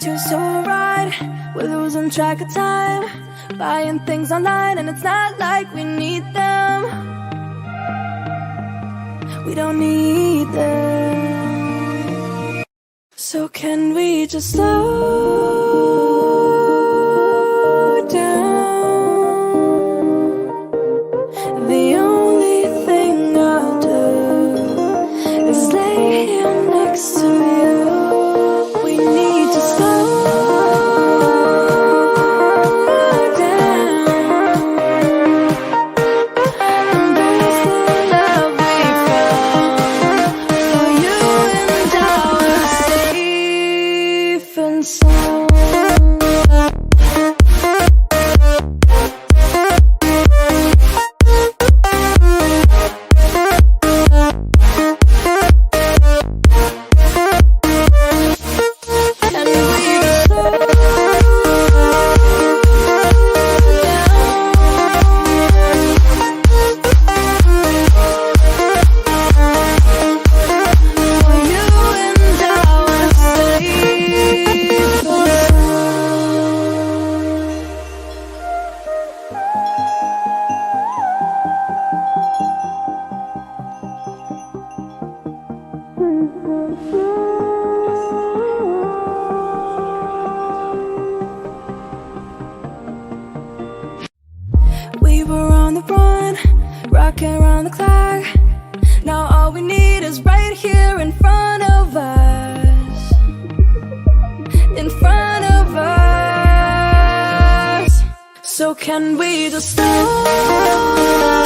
too so right. We're losing track of time, buying things online, and it's not like we need them. We don't need them. So can we just slow down? The only thing I'll do is lay here next to you. We need to slow down. Embrace the love we found. For you and I are safe and sound. We were on the run, rocking around the clock. Now all we need is right here in front of us. In front of us. So can we just slow